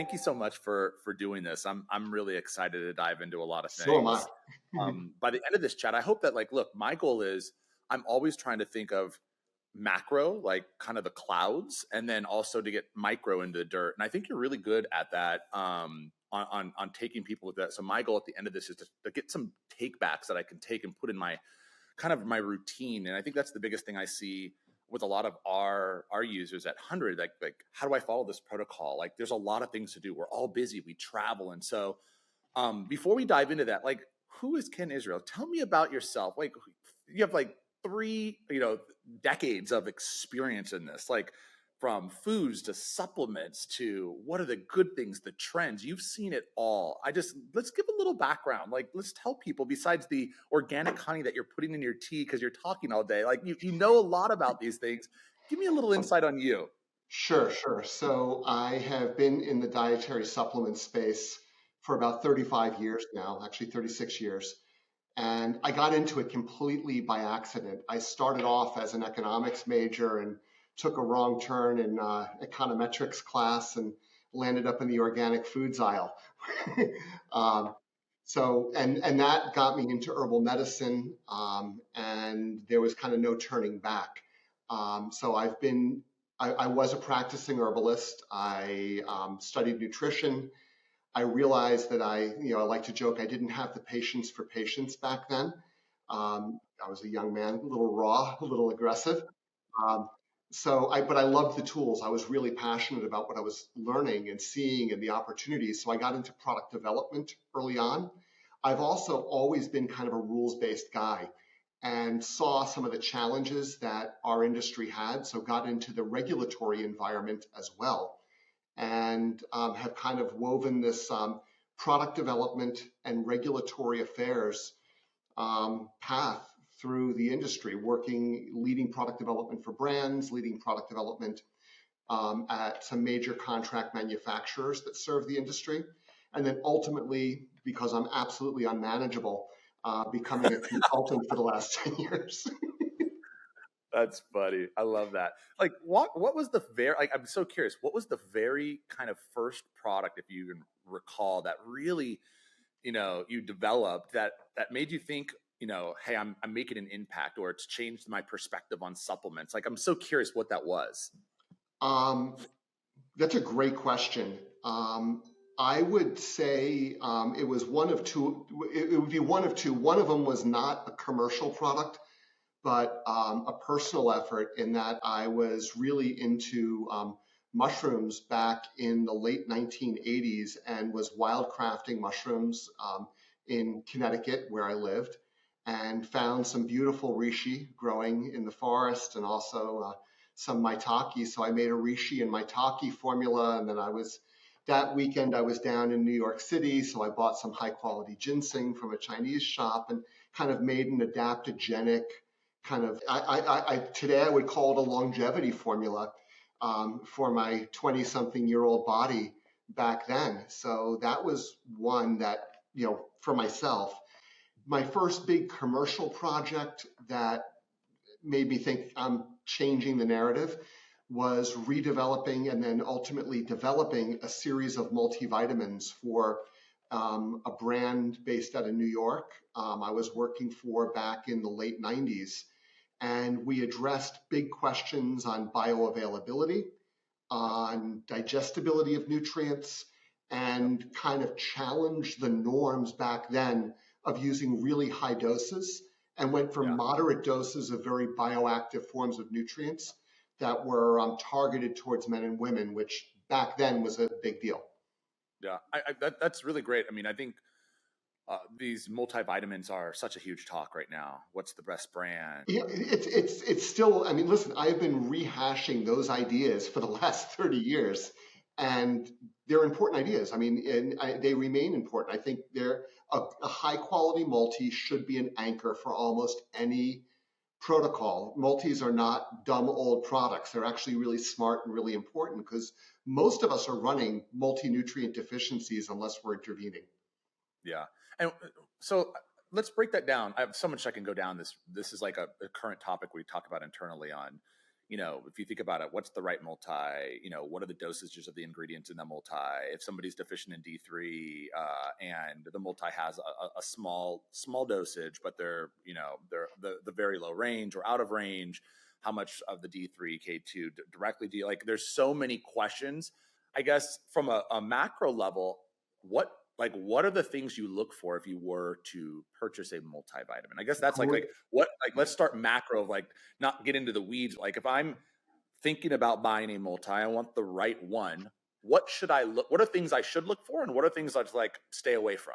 thank you so much for doing this. I'm really excited to dive into a lot of So am things. I. By the end of this chat, I hope that look, my goal is I'm always trying to think of macro, like kind of the clouds, and then also to get micro into the dirt. And I think you're really good at that. On taking people with that. So my goal at the end of this is to get some take backs that I can take and put in my kind of my routine. And I think that's the biggest thing I see with a lot of our users at 100. Like how do I follow this protocol? Like there's a lot of things to do. We're all busy. We travel, and so before we dive into that, like who is Kenn Israel? Tell me about yourself. Like you have like 3 decades of experience in this, like from foods to supplements to what are the good things, the trends. You've seen it all. Let's give a little background. Like let's tell people, besides the organic honey that you're putting in your tea because you're talking all day, like you know a lot about these things. Give me a little insight on you. Sure. So I have been in the dietary supplement space for about 35 years now, actually 36 years. And I got into it completely by accident. I started off as an economics major and took a wrong turn in econometrics class and landed up in the organic foods aisle. And that got me into herbal medicine, and there was kind of no turning back. I was a practicing herbalist. I studied nutrition. I realized that I like to joke, I didn't have the patience for patients back then. I was a young man, a little raw, a little aggressive. Um, but I loved the tools. I was really passionate about what I was learning and seeing and the opportunities. So I got into product development early on. I've also always been kind of a rules-based guy and saw some of the challenges that our industry had. So got into the regulatory environment as well, and have kind of woven this product development and regulatory affairs path through the industry, leading product development for brands, leading product development at some major contract manufacturers that serve the industry. And then ultimately, because I'm absolutely unmanageable, becoming a consultant for the last 10 years. That's funny. I love that. Like what was the very, like, I'm so curious, what was the very kind of first product, if you can recall, that really, you developed that made you think, hey, I'm making an impact, or it's changed my perspective on supplements? Like, I'm so curious what that was. That's a great question. I would say it was one of two. It would be one of two. One of them was not a commercial product, but a personal effort, in that I was really into mushrooms back in the late 1980s and was wildcrafting mushrooms in Connecticut, where I lived, and found some beautiful reishi growing in the forest, and also some maitake. So I made a reishi and maitake formula, and then that weekend I was down in New York City, so I bought some high quality ginseng from a Chinese shop and kind of made an adaptogenic kind of, today I would call it a longevity formula for my 20-something-year-old body back then. So that was one that, for myself. My first big commercial project that made me think I'm changing the narrative was redeveloping and then ultimately developing a series of multivitamins for a brand based out of New York. I was working for back in the late 90s. And we addressed big questions on bioavailability, on digestibility of nutrients, and kind of challenged the norms back then of using really high doses, and went for moderate doses of very bioactive forms of nutrients that were targeted towards men and women, which back then was a big deal. Yeah, that's really great. I mean, I think these multivitamins are such a huge talk right now. What's the best brand? Yeah, it's still, I mean, listen, I've been rehashing those ideas for the last 30 years, and they're important ideas. I mean, they remain important. I think they're a high quality multi should be an anchor for almost any protocol. Multis are not dumb old products. They're actually really smart and really important, because most of us are running multi-nutrient deficiencies unless we're intervening. Yeah. And so let's break that down. I have so much I can go down. This is like a current topic we talk about internally on, if you think about it, what's the right multi? What are the dosages of the ingredients in the multi? If somebody's deficient in D3 and the multi has a small dosage, but they're the very low range or out of range, how much of the D3 K2 directly do you like? There's so many questions. I guess from a macro level, what are the things you look for if you were to purchase a multivitamin? I guess that's let's start macro, not get into the weeds. Like if I'm thinking about buying a multi, I want the right one. What are things I should look for, and what are things I stay away from?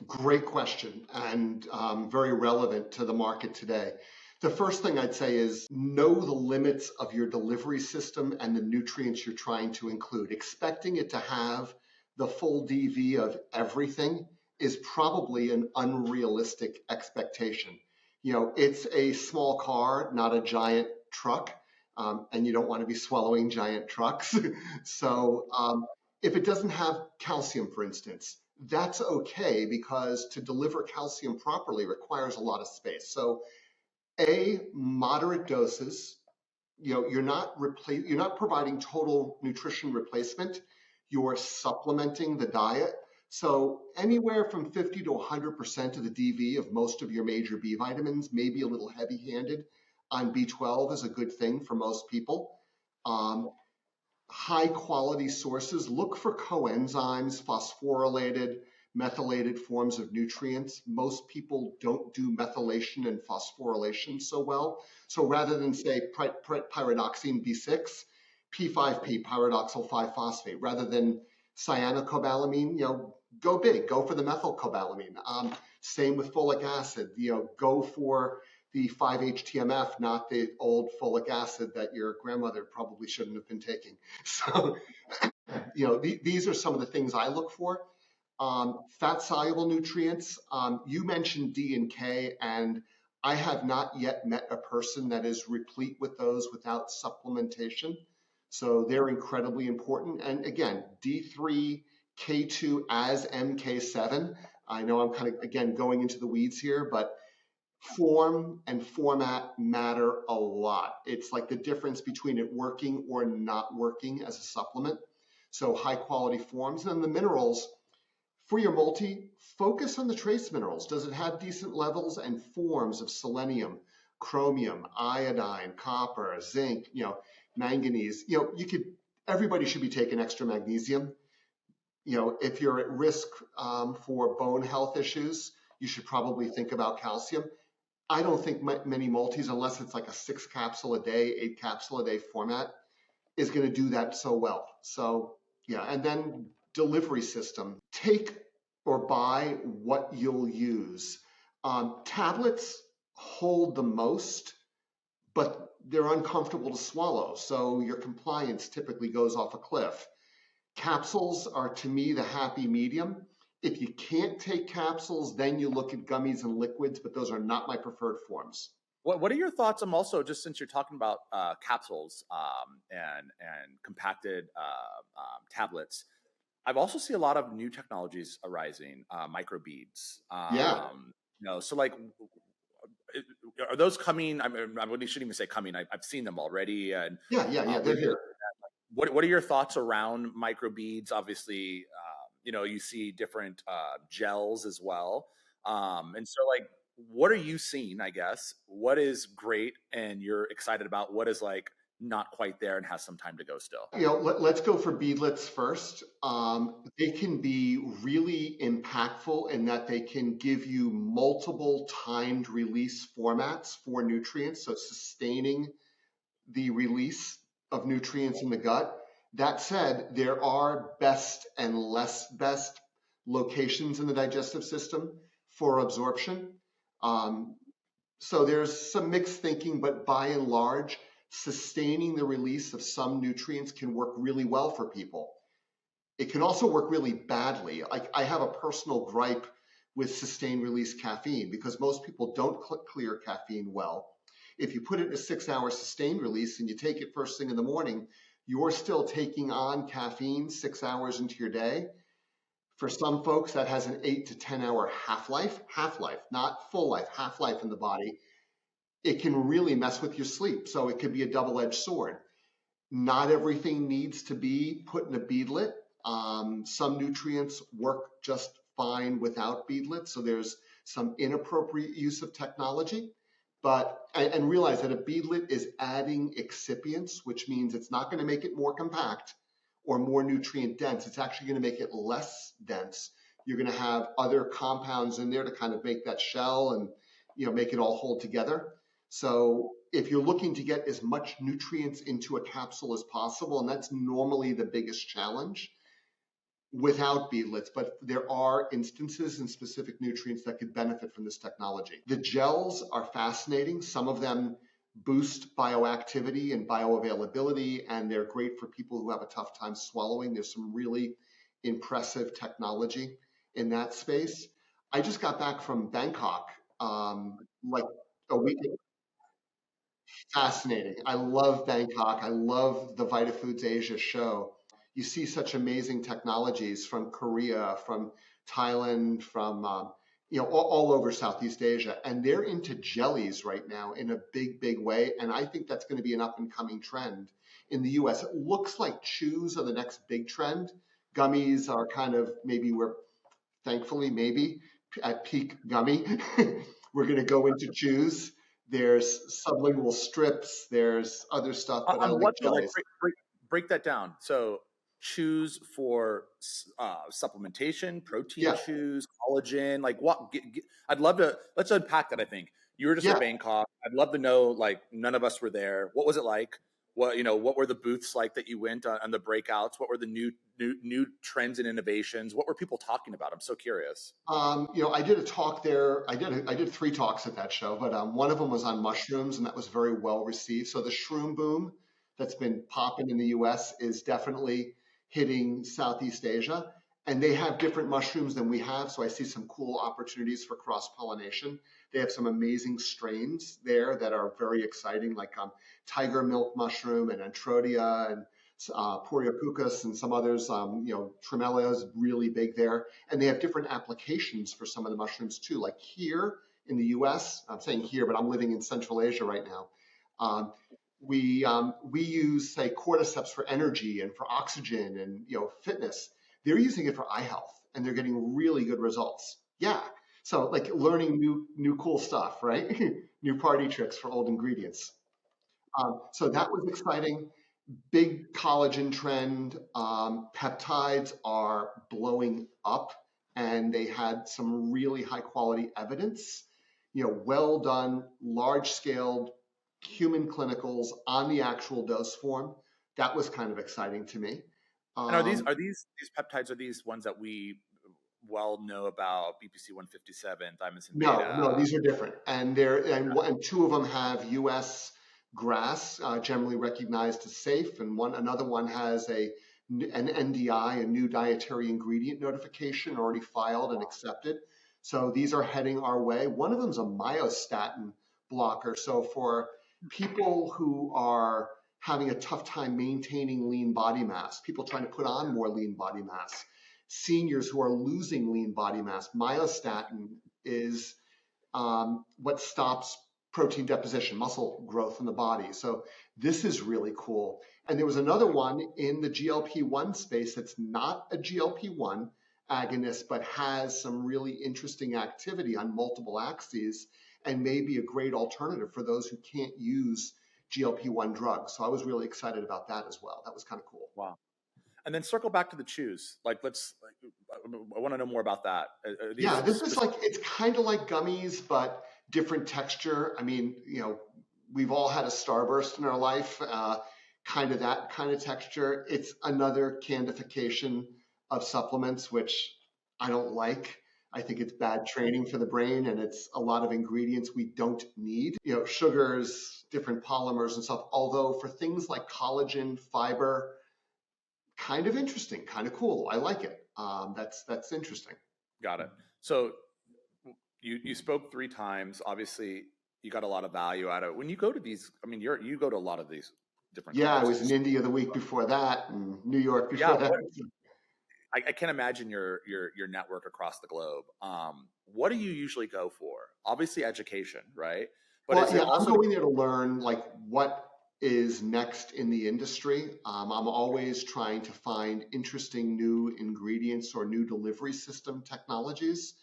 Great question, and very relevant to the market today. The first thing I'd say is know the limits of your delivery system and the nutrients you're trying to include. Expecting it to have the full DV of everything is probably an unrealistic expectation. It's a small car, not a giant truck, and you don't want to be swallowing giant trucks. So if it doesn't have calcium, for instance, that's okay because to deliver calcium properly requires a lot of space. So moderate doses. You're not providing total nutrition replacement. You're supplementing the diet. So anywhere from 50 to 100% of the DV of most of your major B vitamins, maybe a little heavy-handed on B12 is a good thing for most people. High quality sources, look for coenzymes, phosphorylated, methylated forms of nutrients. Most people don't do methylation and phosphorylation so well. So rather than say pyridoxine B6, P5P, pyridoxal 5-phosphate, rather than cyanocobalamin, go big, go for the methylcobalamin. Same with folic acid, go for the 5-HTMF, not the old folic acid that your grandmother probably shouldn't have been taking. So, these are some of the things I look for. Fat-soluble nutrients, you mentioned D and K, and I have not yet met a person that is replete with those without supplementation. So they're incredibly important. And again, D3, K2 as MK7. I know I'm kind of, again, going into the weeds here, but form and format matter a lot. It's like the difference between it working or not working as a supplement. So high quality forms. And then the minerals, for your multi, focus on the trace minerals. Does it have decent levels and forms of selenium, chromium, iodine, copper, zinc, manganese? Everybody should be taking extra magnesium. If you're at risk for bone health issues, you should probably think about calcium. I don't think many multis, unless it's like a 6 capsule a day, 8 capsule a day format, is going to do that so well. So yeah, and then delivery system. Take or buy what you'll use. Tablets hold the most, but they're uncomfortable to swallow, so your compliance typically goes off a cliff. Capsules are, to me, the happy medium. If you can't take capsules, then you look at gummies and liquids, but those are not my preferred forms. What are your thoughts? I'm also, just since you're talking about capsules and compacted tablets, I've also seen a lot of new technologies arising, microbeads. Yeah. So are those coming? I shouldn't even say coming. I've seen them already. And yeah, they're here. What are your thoughts around microbeads? Obviously, you see different gels as well. And so what are you seeing, I guess? What is great and you're excited about? What is not quite there and has some time to go still? Let's go for beadlets first. They can be really impactful in that they can give you multiple timed release formats for nutrients, so sustaining the release of nutrients in the gut. That said, there are best and less best locations in the digestive system for absorption. So there's some mixed thinking, but by and large, sustaining the release of some nutrients can work really well for people. It can also work really badly. I have a personal gripe with sustained release caffeine because most people don't clear caffeine well. If you put it in a 6-hour sustained release and you take it first thing in the morning, you're still taking on caffeine 6 hours into your day. For some folks, that has an 8 to 10 hour half-life, not full life, half-life in the body. it can really mess with your sleep. So it could be a double-edged sword. Not everything needs to be put in a beadlet. Some nutrients work just fine without beadlets, so there's some inappropriate use of technology. But and realize that a beadlet is adding excipients, which means it's not going to make it more compact or more nutrient dense. It's actually going to make it less dense. You're going to have other compounds in there to kind of make that shell and make it all hold together. So if you're looking to get as much nutrients into a capsule as possible, and that's normally the biggest challenge without beadlets, but there are instances and specific nutrients that could benefit from this technology. The gels are fascinating. Some of them boost bioactivity and bioavailability, and they're great for people who have a tough time swallowing. There's some really impressive technology in that space. I just got back from Bangkok like a week ago. Fascinating. I love Bangkok. I love the VitaFoods Asia show. You see such amazing technologies from Korea, from Thailand, from all over Southeast Asia, and they're into jellies right now in a big, big way. And I think that's going to be an up and coming trend in the U.S. It looks like chews are the next big trend. Gummies are kind of maybe we're thankfully maybe at peak gummy. We're going to go into chews. There's sublingual strips. There's other stuff, but I On like what though? Like jellies. break that down. So chews for supplementation, protein Yeah, chews, collagen. Like what? I'd love to. Let's unpack that. I think you were just at yeah. Bangkok. I'd love to know. Like none of us were there. What was it like? What were the booths like that you went on the breakouts? What were the new trends and innovations? What were people talking about? I'm so curious. I did a talk there. I did three talks at that show, but one of them was on mushrooms, and that was very well received. So the shroom boom that's been popping in the U.S. is definitely hitting Southeast Asia, and they have different mushrooms than we have. So I see some cool opportunities for cross pollination. They have some amazing strains there that are very exciting, like tiger milk mushroom and Antrodia and Poriopucus and some others. Tremella is really big there, and they have different applications for some of the mushrooms too. Like here in the U.S., I'm saying here, but I'm living in Central Asia right now. Um, we use say cordyceps for energy and for oxygen and fitness. They're using it for eye health, and they're getting really good results. Yeah, so like learning new cool stuff, right? New party tricks for old ingredients. So that was exciting. Big collagen trend. Peptides are blowing up, and they had some really high quality evidence. Well done, large scaled human clinicals on the actual dose form. That was kind of exciting to me. And Um, these peptides are these ones that we well know about BPC 157, thymosin no, beta. these are different, and two of them have U.S. GRAS, generally recognized as safe, and another one has an NDI, a new dietary ingredient notification, already filed and accepted. So these are heading our way. One of them is a myostatin blocker. So for people who are having a tough time maintaining lean body mass, people trying to put on more lean body mass, seniors who are losing lean body mass, myostatin is what stops protein deposition, muscle growth in the body. So this is really cool. And there was another one in the GLP-1 space that's not a GLP-1 agonist, but has some really interesting activity on multiple axes and may be a great alternative for those who can't use GLP-1 drugs. So I was really excited about that as well. That was kind of cool. Wow. And then circle back to the chews. I want to know more about that. Are Yeah, these this is specific? like it's kind of like gummies, but different texture. I mean, we've all had a starburst in our life, kind of that kind of texture. It's another candification of supplements, which I don't like. I think it's bad training for the brain, and it's a lot of ingredients we don't need. Sugars, different polymers and stuff. Although for things like collagen, fiber, kind of interesting, kind of cool. I like it. That's interesting. Got it. So you spoke three times. Obviously, you got a lot of value out of it. When you go to these, I mean, you go to a lot of these different Yeah, I was in conferences. India the week before that and New York Yeah, before that. I can't imagine your network across the globe. What do you usually go for? Obviously, education, right? But Well, is it yeah, I'm also going there to learn like what is next in the industry. I'm always trying to find interesting new ingredients or new delivery system technologies.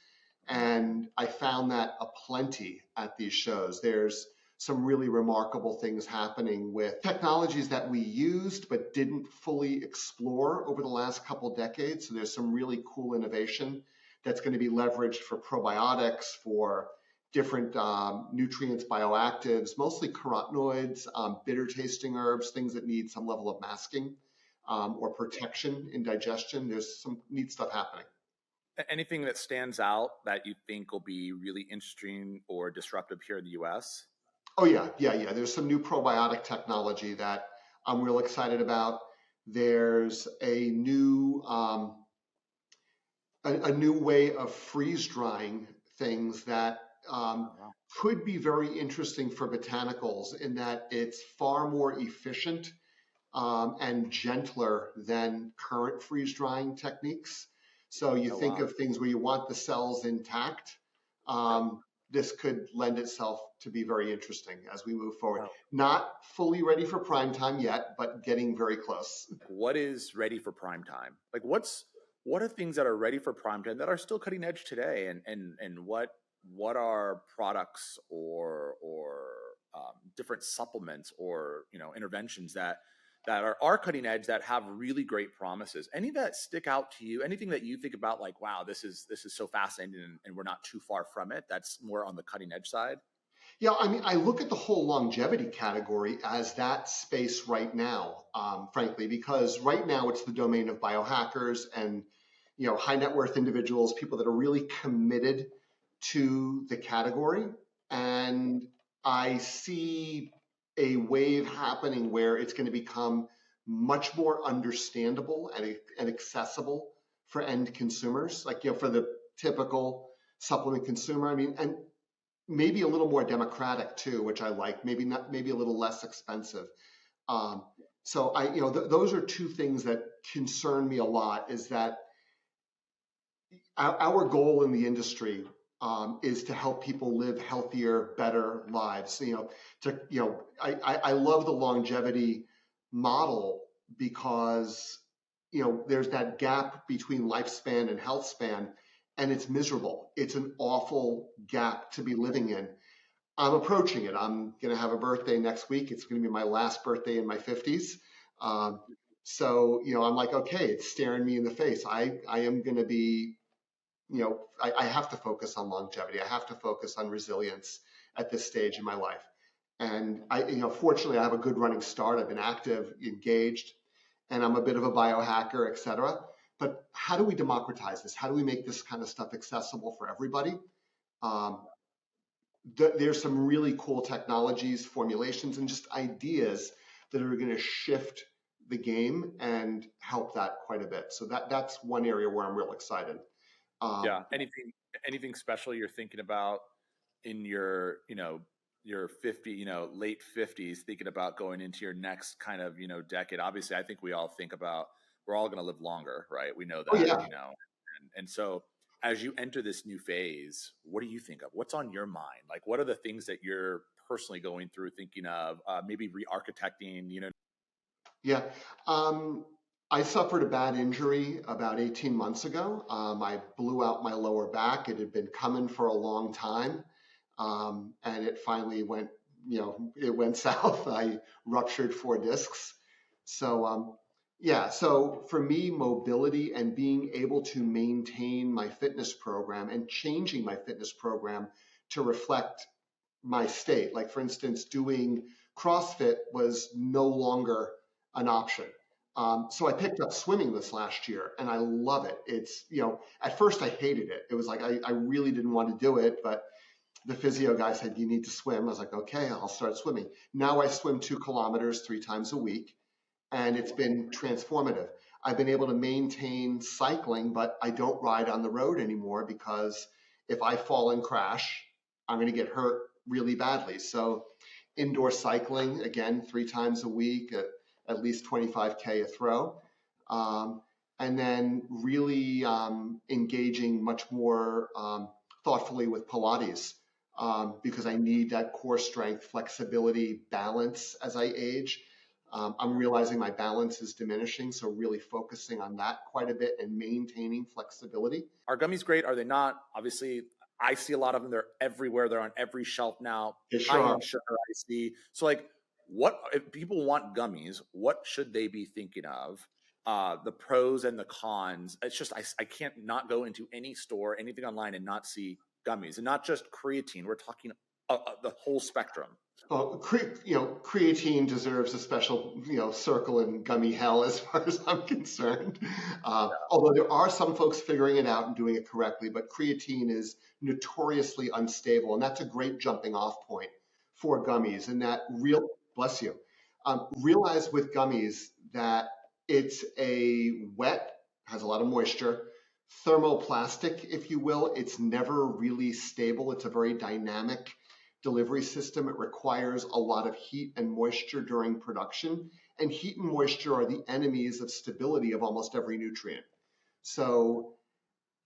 And I found that aplenty at these shows. There's some really remarkable things happening with technologies that we used but didn't fully explore over the last couple decades. So there's some really cool innovation that's going to be leveraged for probiotics, for different nutrients, bioactives, mostly carotenoids, bitter tasting herbs, things that need some level of masking or protection in digestion. There's some neat stuff happening. anything that stands out that you think will be really interesting or disruptive here in the US? Oh yeah, yeah, yeah. There's some new probiotic technology that I'm real excited about. There's a new way of freeze drying things that Oh, wow. could be very interesting for botanicals in that it's far more efficient and gentler than current freeze drying techniques. So you Oh, think wow. of things where you want the cells intact. Yep. This could lend itself to be very interesting as we move forward. Oh. Not fully ready for prime time yet, but getting very close. What is ready for prime time? Like what are things that are ready for prime time that are still cutting edge today? And what are products or different supplements or interventions that are cutting edge that have really great promises? Any that stick out to you? Anything that you think about like, wow, this is so fascinating and we're not too far from it? That's more on the cutting edge side. Yeah, I mean, I look at the whole longevity category as that space right now, frankly, because right now it's the domain of biohackers and high net worth individuals, people that are really committed to the category. And I see a wave happening where it's going to become much more understandable and accessible for end consumers, like for the typical supplement consumer. I mean, and maybe a little more democratic too, which I like. Maybe not, maybe a little less expensive. Um, so those are two things that concern me a lot. Is that our goal in the industry is to help people live healthier, better lives. I love the longevity model because there's that gap between lifespan and health span, and it's miserable. It's an awful gap to be living in. I'm approaching it. I'm going to have a birthday next week. It's going to be my last birthday in my 50s. Um, I'm like, okay, it's staring me in the face. I am going to be, I have to focus on longevity. I have to focus on resilience at this stage in my life. And fortunately, I have a good running start. I've been active, engaged, and I'm a bit of a biohacker, et cetera. But how do we democratize this? How do we make this kind of stuff accessible for everybody? Um, there's some really cool technologies, formulations, and just ideas that are going to shift the game and help that quite a bit. So that's one area where I'm real excited. Yeah. Um, Anything special you're thinking about in your 50, late 50s, thinking about going into your next kind of, decade? Obviously, I think we all think about we're all going to live longer, right? We know oh that, yeah, and so as you enter this new phase, what do you think of? What's on your mind? Like, what are the things that you're personally going through, thinking of, maybe re-architecting, yeah. Um, I suffered a bad injury about 18 months ago. I blew out my lower back. It had been coming for a long time. And it finally went, it went south. I ruptured 4 discs. So, yeah, so for me, mobility and being able to maintain my fitness program and changing my fitness program to reflect my state. Like, for instance, doing CrossFit was no longer an option. So I picked up swimming this last year and I love it. It's, at first I hated it. It was like I really didn't want to do it, but the physio guy said, you need to swim. I was like, okay, I'll start swimming. Now I swim 2 kilometers 3 times a week, and it's been transformative. I've been able to maintain cycling, but I don't ride on the road anymore because if I fall and crash, I'm going to get hurt really badly. So indoor cycling, again, 3 times a week, at least 25K a throw. Um, and then really engaging much more thoughtfully with Pilates. because I need that core strength, flexibility, balance as I age. I'm realizing my balance is diminishing, so really focusing on that quite a bit and maintaining flexibility. Are gummies great? Are they not? Obviously, I see a lot of them. They're everywhere. They're on every shelf now. They High sure are. in sugar, I see. So, like, what if people want gummies? What should they be thinking of? The pros and the cons. It's just I can't not go into any store, anything online, and not see gummies, and not just creatine. We're talking the whole spectrum. Well, creatine deserves a special, circle in gummy hell as far as I'm concerned. Although there are some folks figuring it out and doing it correctly, but creatine is notoriously unstable, and that's a great jumping off point for gummies. And that bless you, realize with gummies that it's a wet, has a lot of moisture, thermoplastic, if you will. It's never really stable. It's a very dynamic delivery system. It requires a lot of heat and moisture during production, and heat and moisture are the enemies of stability of almost every nutrient. So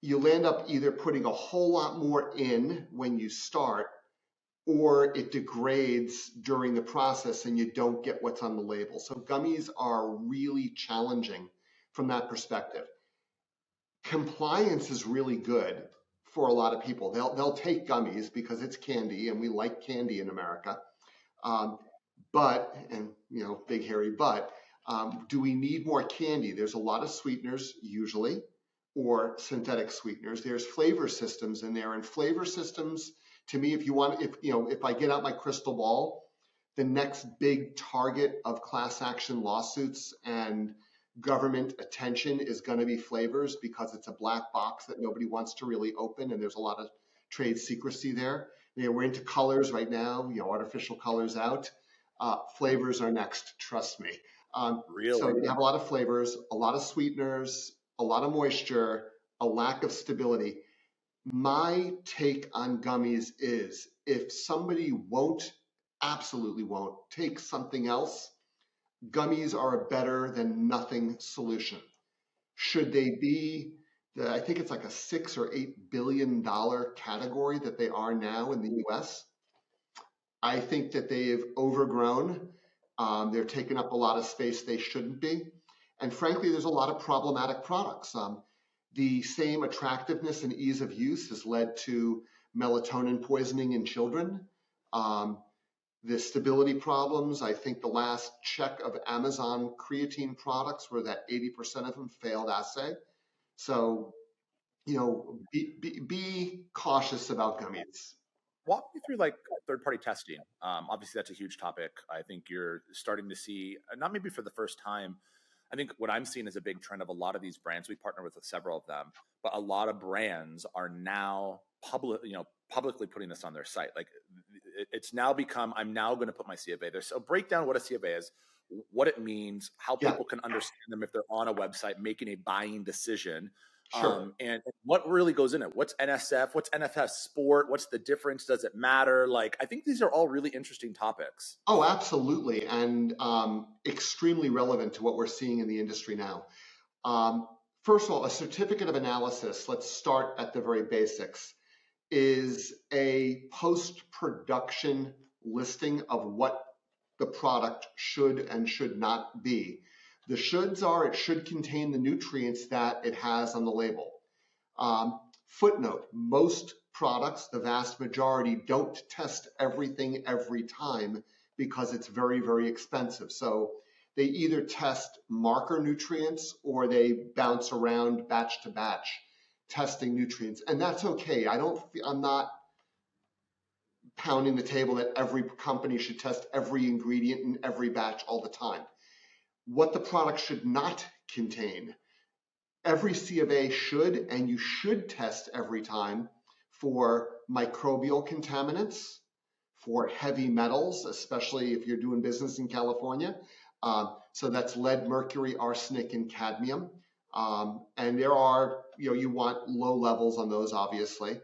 you'll end up either putting a whole lot more in when you start, or it degrades during the process and you don't get what's on the label. So gummies are really challenging from that perspective. Compliance is really good for a lot of people. They'll take gummies because it's candy, and we like candy in America. But, and big hairy but, do we need more candy? There's a lot of sweeteners usually, or synthetic sweeteners. There's flavor systems in there, and flavor systems, to me, if I get out my crystal ball, the next big target of class action lawsuits and government attention is going to be flavors, because it's a black box that nobody wants to really open, and there's a lot of trade secrecy there. We're into colors right now, artificial colors out. Flavors are next, trust me. Really? So you have a lot of flavors, a lot of sweeteners, a lot of moisture, a lack of stability. My take on gummies is, if somebody absolutely won't take something else, gummies are a better than nothing solution. Should they be, I think it's like a $6 or $8 billion category that they are now in the US. I think that they've overgrown. They're taking up a lot of space they shouldn't be. And frankly, there's a lot of problematic products. The same attractiveness and ease of use has led to melatonin poisoning in children. The stability problems, I think the last check of Amazon creatine products were that 80% of them failed assay. So, be cautious about gummies. Walk me through like third-party testing. Obviously, that's a huge topic. I think you're starting to see, not maybe for the first time. I think what I'm seeing is a big trend of a lot of these brands. We partner with several of them, but a lot of brands are now publicly putting this on their site. Like, it's now become, I'm now going to put my C of A there. So break down what a C of A is, what it means, how Yeah, people can understand them if they're on a website making a buying decision. sure. And what really goes in it? What's NSF? What's NFS sport? What's the difference? Does it matter? Like, I think these are all really interesting topics. Oh, absolutely. And extremely relevant to what we're seeing in the industry now. Um, First of all, a certificate of analysis, let's start at the very basics, is a post-production listing of what the product should and should not be. The shoulds are, it should contain the nutrients that it has on the label. Footnote, most products, the vast majority, don't test everything every time because it's very, very expensive. So they either test marker nutrients or they bounce around batch to batch testing nutrients. And that's okay. I'm not pounding the table that every company should test every ingredient in every batch all the time. What the product should not contain. Every C of A should, and you should test every time for microbial contaminants, for heavy metals, especially if you're doing business in California. So that's lead, mercury, arsenic, and cadmium. And there are, you want low levels on those, obviously.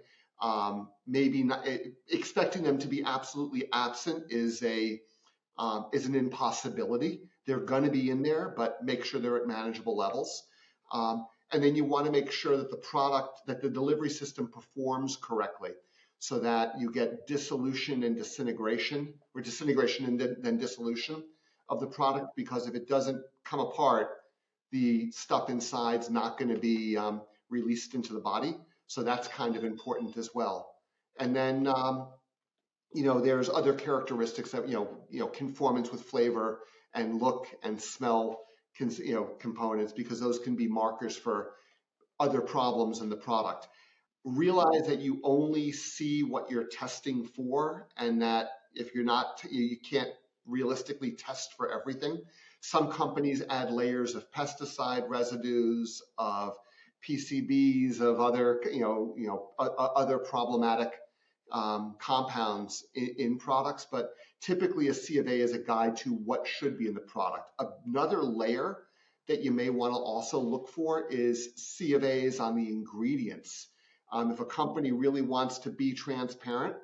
Maybe not, expecting them to be absolutely absent is an impossibility. They're going to be in there, but make sure they're at manageable levels. And then you want to make sure that the delivery system performs correctly. so that you get dissolution and disintegration, or disintegration and then dissolution of the product, because if it doesn't come apart, the stuff inside is not going to be released into the body. So that's kind of important as well. And then, there's other characteristics that, conformance with flavor and look and smell, components, because those can be markers for other problems in the product. Realize that you only see what you're testing for, and that if you're not, you can't realistically test for everything. Some companies add layers of pesticide residues, of PCBs, of other, other problematic compounds in products, but typically a C of A is a guide to what should be in the product. Another layer that you may want to also look for is C of A's on the ingredients. If a company really wants to be transparent,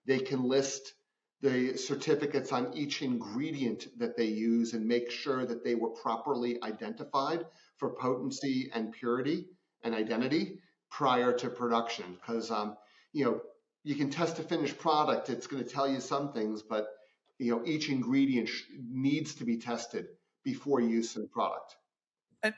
they can list the certificates on each ingredient that they use and make sure that they were properly identified for potency and purity and identity prior to production. Because you can test a finished product, it's going to tell you some things, but each ingredient needs to be tested before use in product.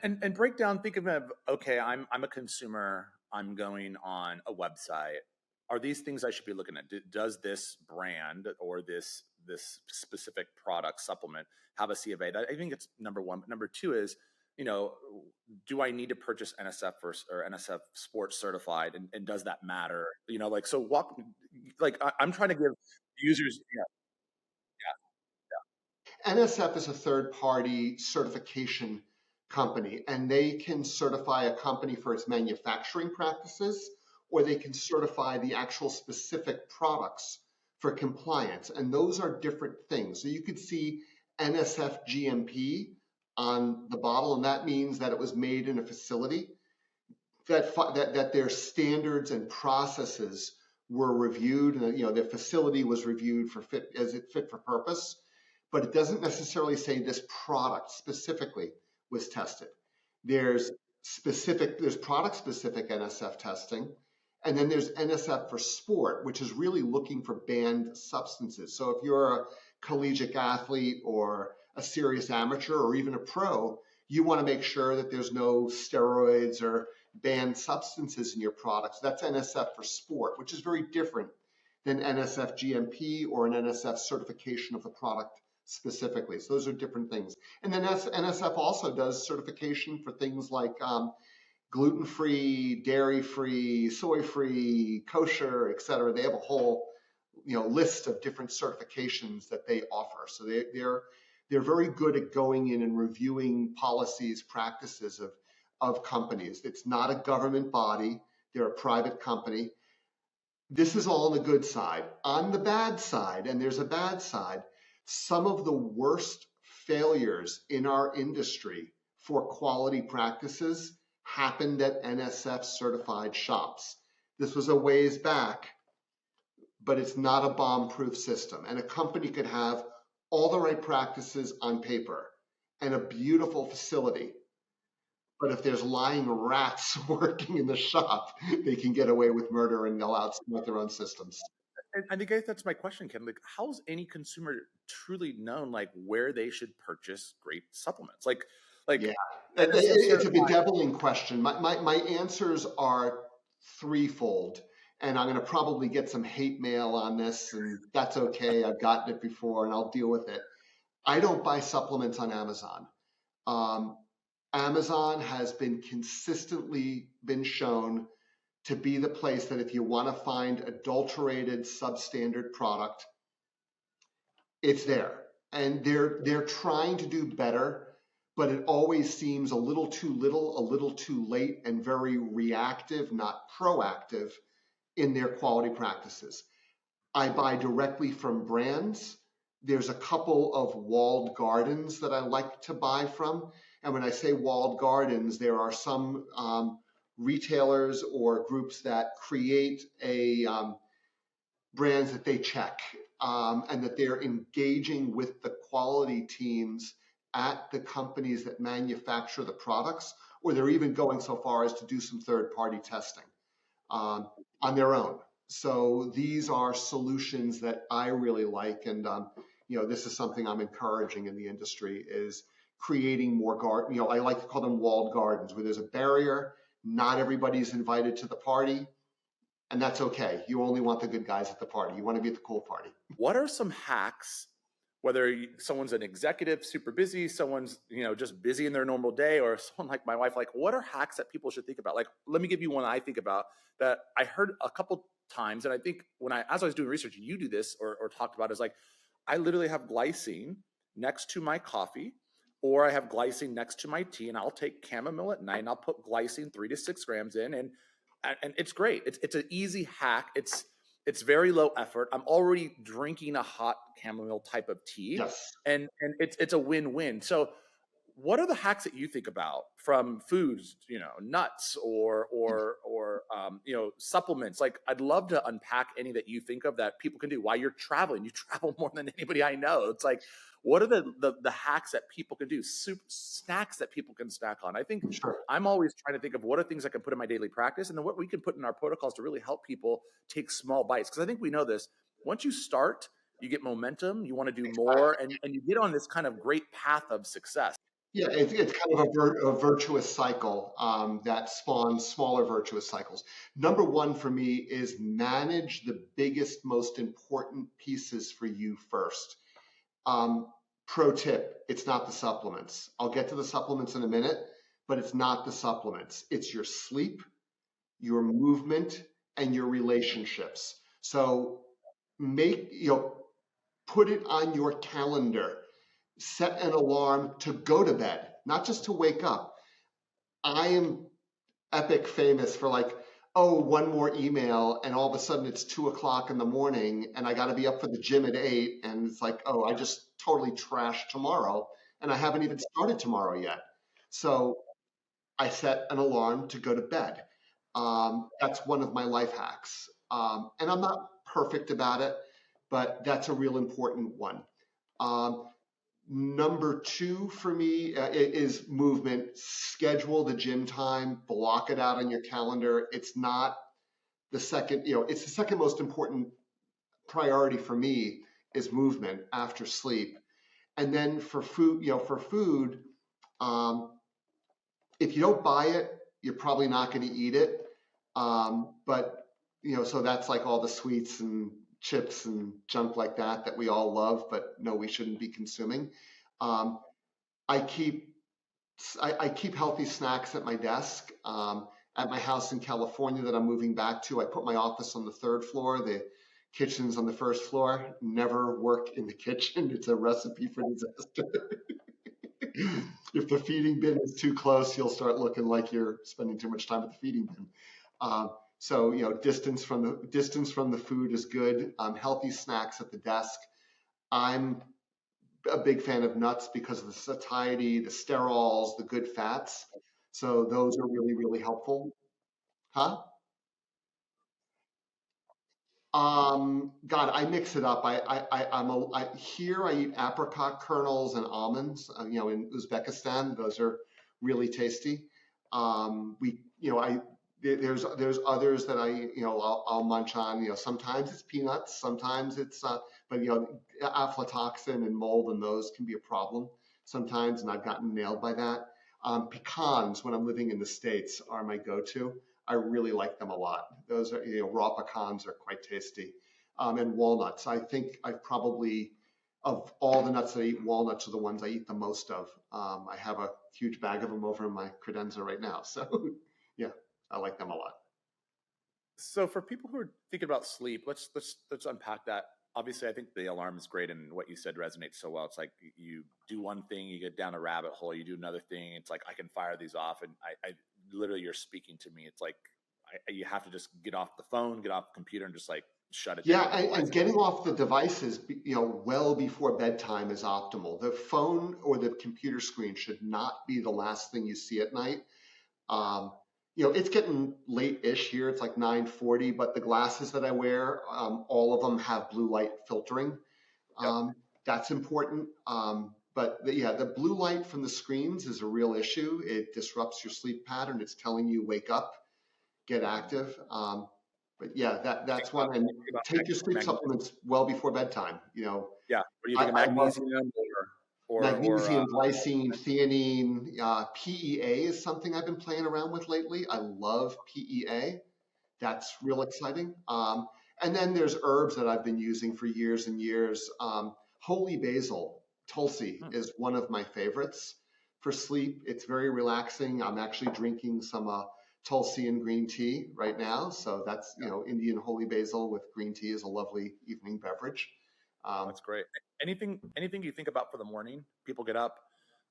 And break down, think of it, okay, I'm a consumer, I'm going on a website. Are these things I should be looking at? Does this brand or this specific product supplement have a C of A? I think it's number one. But number two is, do I need to purchase NSF first or NSF Sports certified, and does that matter? So walk, I'm trying to give users, yeah, NSF is a third-party certification company, and they can certify a company for its manufacturing practices, or they can certify the actual specific products for compliance. And those are different things. So you could see NSF GMP on the bottle, and that means that it was made in a facility, that their standards and processes were reviewed, and their facility was reviewed for fit for purpose. But it doesn't necessarily say this product specifically was tested. There's product specific NSF testing, and then there's NSF for sport, which is really looking for banned substances. So if you're a collegiate athlete or a serious amateur or even a pro, you want to make sure that there's no steroids or banned substances in your products. That's NSF for sport, which is very different than NSF GMP or an NSF certification of the product specifically. So those are different things. And then NSF also does certification for things like gluten-free, dairy-free, soy-free, kosher, et cetera. They have a whole list of different certifications that they offer. So they're very good at going in and reviewing policies, practices of companies. It's not a government body. They're a private company. This is all on the good side. On the bad side, and there's a bad side, some of the worst failures in our industry for quality practices happened at NSF certified shops. This was a ways back, but it's not a bomb-proof system. And a company could have all the right practices on paper and a beautiful facility, but if there's lying rats working in the shop, they can get away with murder and they'll outsmart their own systems. And I guess that's my question, Ken. How's any consumer truly known where they should purchase great supplements? Yeah, it's a bedeviling question. My answers are threefold, and I'm going to probably get some hate mail on this, and that's okay. I've gotten it before, and I'll deal with it. I don't buy supplements on Amazon. Amazon has been consistently been shown to be the place that if you want to find adulterated substandard product, it's there. And they're trying to do better, but it always seems a little too little, a little too late, and very reactive, not proactive in their quality practices. I buy directly from brands. There's a couple of walled gardens that I like to buy from. And when I say walled gardens, there are some retailers or groups that create brands that they check, and that they're engaging with the quality teams at the companies that manufacture the products, or they're even going so far as to do some third-party testing on their own. So these are solutions that I really like, and this is something I'm encouraging in the industry is creating more garden. I like to call them walled gardens, where there's a barrier. Not everybody's invited to the party, and that's okay. You only want the good guys at the party. You want to be at the cool party. What are some hacks, whether someone's an executive, super busy, someone's, just busy in their normal day, or someone like my wife, like what are hacks that people should think about? Like, let me give you one I think about that I heard a couple times. And I think as I was doing research, you do this or talked about, is like, I literally have glycine next to my coffee, or I have glycine next to my tea, and I'll take chamomile at night and I'll put glycine 3 to 6 grams in. And it's great. It's an easy hack. It's very low effort. I'm already drinking a hot chamomile type of tea, Yes. and it's a win-win. So what are the hacks that you think about from foods, nuts or supplements? Like, I'd love to unpack any that you think of that people can do while you're traveling. You travel more than anybody I know. It's like, what are the hacks that people can do? Snacks that people can snack on. I think Sure. I'm always trying to think of what are things I can put in my daily practice, and then what we can put in our protocols to really help people take small bites. Because I think we know this. Once you start, you get momentum, you want to do more, and you get on this kind of great path of success. Yeah, it's kind of a virtuous cycle that spawns smaller virtuous cycles. Number one for me is manage the biggest, most important pieces for you first. Um, Pro tip, it's not the supplements. I'll get to the supplements in a minute, but it's not the supplements. It's your sleep, your movement, and your relationships. So put it on your calendar. Set an alarm to go to bed, not just to wake up. I am epic famous for like, oh, one more email, and all of a sudden it's 2 o'clock in the morning, and I got to be up for the gym at 8, and it's like, oh, I just totally trashed tomorrow, and I haven't even started tomorrow yet. So I set an alarm to go to bed. That's one of my life hacks, and I'm not perfect about it, but that's a real important one. Um, Number two for me is movement. Schedule the gym time, block it out on your calendar. It's not the second, it's the second most important priority for me is movement after sleep. And then for food, um, if you don't buy it, you're probably not going to eat it. But so that's like all the sweets and chips and junk like that we all love, but no, we shouldn't be consuming. Um, I keep I keep healthy snacks at my desk. At my house in California that I'm moving back to, I put my office on the third floor. The kitchen's on the first floor. Never work in the kitchen. It's a recipe for disaster. If the feeding bin is too close, you'll start looking like you're spending too much time at the feeding bin. So distance from the food is good. Healthy snacks at the desk. I'm a big fan of nuts because of the satiety, the sterols, the good fats. So those are really, really helpful. Huh? God, I mix it up. Here I eat apricot kernels and almonds. In Uzbekistan, those are really tasty. We, I there's others that I'll munch on. Sometimes it's peanuts, sometimes it's but aflatoxin and mold and those can be a problem sometimes, and I've gotten nailed by that. Pecans when I'm living in the States are my go-to. I really like them a lot. Those are, raw pecans are quite tasty. And walnuts. I think of all the nuts that I eat, walnuts are the ones I eat the most of. I have a huge bag of them over in my credenza right now. So yeah, I like them a lot. So for people who are thinking about sleep, let's unpack that. Obviously, I think the alarm is great, and what you said resonates so well. It's like you do one thing, you get down a rabbit hole. You do another thing. It's like I can fire these off, and I literally you're speaking to me. It's like you have to just get off the phone, get off the computer, and just like shut it Yeah, down. Otherwise, and getting off the devices, well before bedtime is optimal. The phone or the computer screen should not be the last thing you see at night. Um, it's getting late-ish here. It's like 9:40, but the glasses that I wear, all of them have blue light filtering. yep. That's important. But the blue light from the screens is a real issue. It disrupts your sleep pattern. It's telling you wake up, get active. But yeah, You think that's about, one. And take your sleep magnesium? supplements well before bedtime. Yeah. What do you think of I love magnesium or magnesium, glycine, theanine. PEA is something I've been playing around with lately. I love PEA. That's real exciting. And then there's herbs that I've been using for years and years. Holy basil, Tulsi, hmm, is one of my favorites for sleep. It's very relaxing. I'm actually drinking some Tulsi and green tea right now. So that's, yeah, Indian holy basil with green tea is a lovely evening beverage. Um, that's great. Anything you think about for the morning? People get up.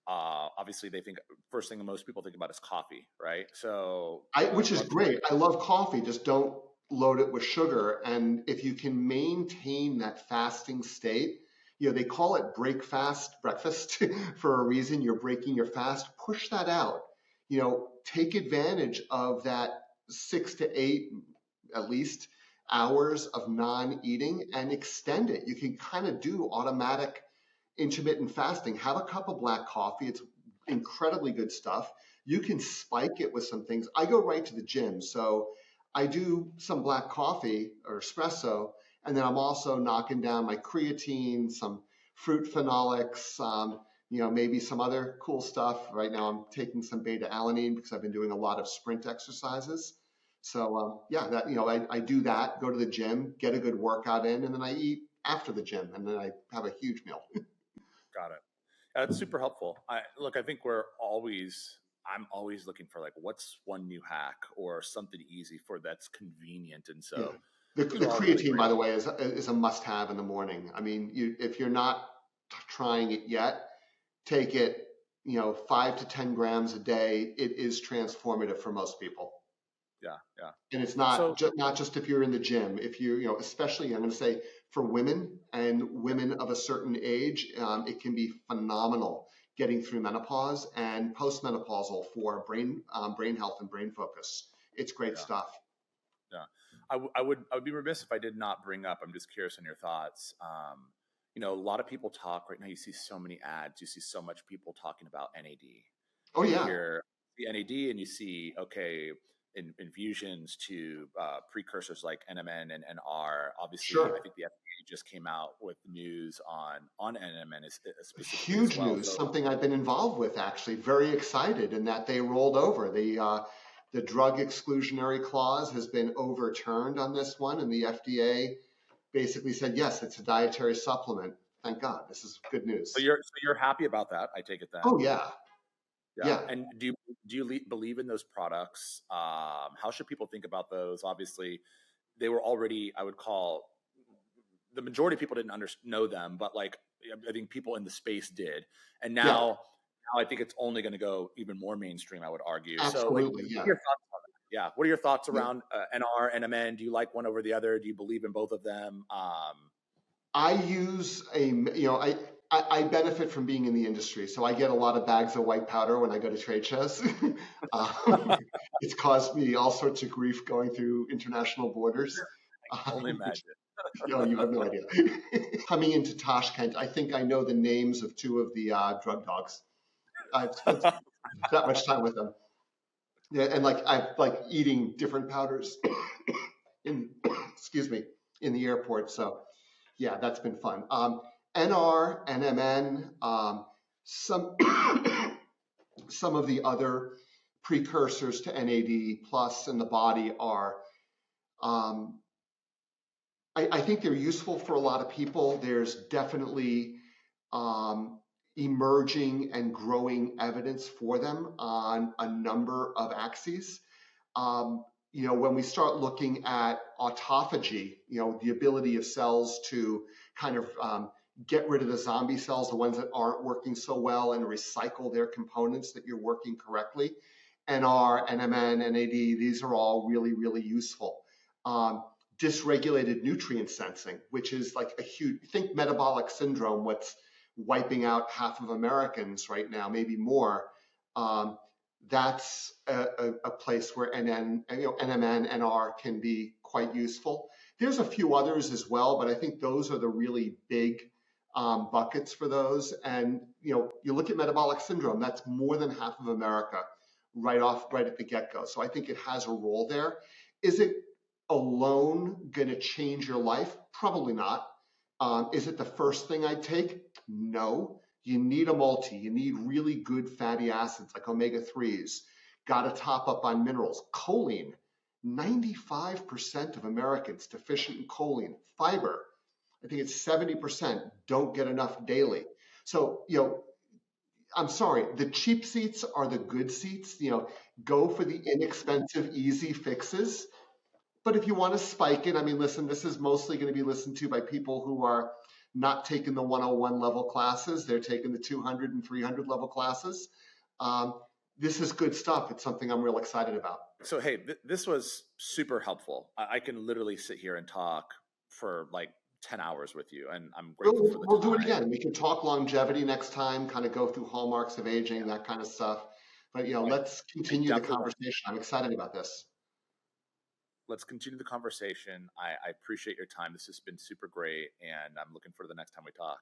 Obviously, they think first thing most people think about is coffee, right? So, Which is love to hear. great. I love coffee. Just don't load it with sugar. And if you can maintain that fasting state, they call it break fast breakfast for a reason. You're breaking your fast. Push that out. Take advantage of that 6 to 8, at least, hours of non-eating and extend it. You can kind of do automatic intermittent fasting. Have a cup of black coffee. It's incredibly good stuff. You can spike it with some things. I go right to the gym. So I do some black coffee or espresso, and then I'm also knocking down my creatine, some fruit phenolics, maybe some other cool stuff. Right now I'm taking some beta alanine because I've been doing a lot of sprint exercises. So yeah, that I do that, go to the gym, get a good workout in, and then I eat after the gym, and then I have a huge meal. Got it. That's super helpful. I think I'm always looking for like what's one new hack or something easy for that's convenient, and Yeah. so those The are all really creatine, great. by the way, is a must-have in the morning. I mean, if you're not trying it yet, take it, 5 to 10 grams a day. It is transformative for most people. Yeah, yeah. And it's So not just if you're in the gym. If especially I'm going to say for women and women of a certain age, it can be phenomenal getting through menopause and postmenopausal for brain health and brain focus. It's great yeah, stuff. yeah. I would be remiss if I did not bring up. I'm just curious on your thoughts. A lot of people talk right now. You see so many ads. You see so much people talking about NAD, Oh and you yeah, hear the NAD, and you see infusions to precursors like NMN and NR. Obviously, I sure. think the FDA just came out with news on NMN specifically as Huge well. news, So something I've been involved with actually. Very excited in that they rolled over. The drug exclusionary clause has been overturned on this one, and the FDA basically said, yes, it's a dietary supplement. Thank God. This is good news. you're happy about that? I take it then. Oh, yeah. Yeah. Yeah. And do you believe in those products? How should people think about those? Obviously, they were already, I would call, the majority of people didn't know them, but like I think people in the space did, and Yeah. now I think it's only going to go even more mainstream. I would argue. So, like, Absolutely. what are Yeah. your thoughts on that? Yeah, what are your thoughts Yeah. around NR, NMN? Do you like one over the other? Do you believe in both of them? I use I benefit from being in the industry, so I get a lot of bags of white powder when I go to trade shows. um, it's caused me all sorts of grief going through international borders. Only imagine. You have no idea. Coming into Tashkent, I think I know the names of two of the drug dogs. I've spent that much time with them. Yeah, and like I've like eating different powders in excuse me in the airport. So yeah, that's been fun. NR, NMN, some some of the other precursors to NAD plus in the body are. Um, I think they're useful for a lot of people. There's definitely um, emerging and growing evidence for them on a number of axes. When we start looking at autophagy, the ability of cells to kind of get rid of the zombie cells, the ones that aren't working so well, and recycle their components that you're working correctly. NR, NMN, NAD, these are all really, really useful. Um, Dysregulated nutrient sensing, which is like a huge, think metabolic syndrome, what's wiping out half of Americans right now, maybe more. Um, that's a place where NMN, NR can be quite useful. There's a few others as well, but I think those are the really big buckets for those. And you look at metabolic syndrome, that's more than half of America right at the get-go. So I think it has a role there. Is it alone going to change your life? Probably not. Is it the first thing I'd take? No. You need a multi. You need really good fatty acids like omega-3s. Got to top up on minerals. Choline. 95% of Americans deficient in choline. Fiber. I think it's 70% don't get enough daily. So, I'm sorry, the cheap seats are the good seats. Go for the inexpensive, easy fixes. But if you want to spike it, I mean, listen, this is mostly going to be listened to by people who are not taking the 101 level classes. They're taking the 200 and 300 level classes. Um, this is good stuff. It's something I'm real excited about. So, hey, this was super helpful. I can literally sit here and talk for like 10 hours with you, and I'm grateful for the We'll do it time. again. We can talk longevity next time, kind of go through hallmarks of aging, that kind of stuff. But I, let's I continue the definitely want, conversation. I'm excited about this. let's continue the conversation. I appreciate your time. This has been super great, and I'm looking forward to the next time we talk.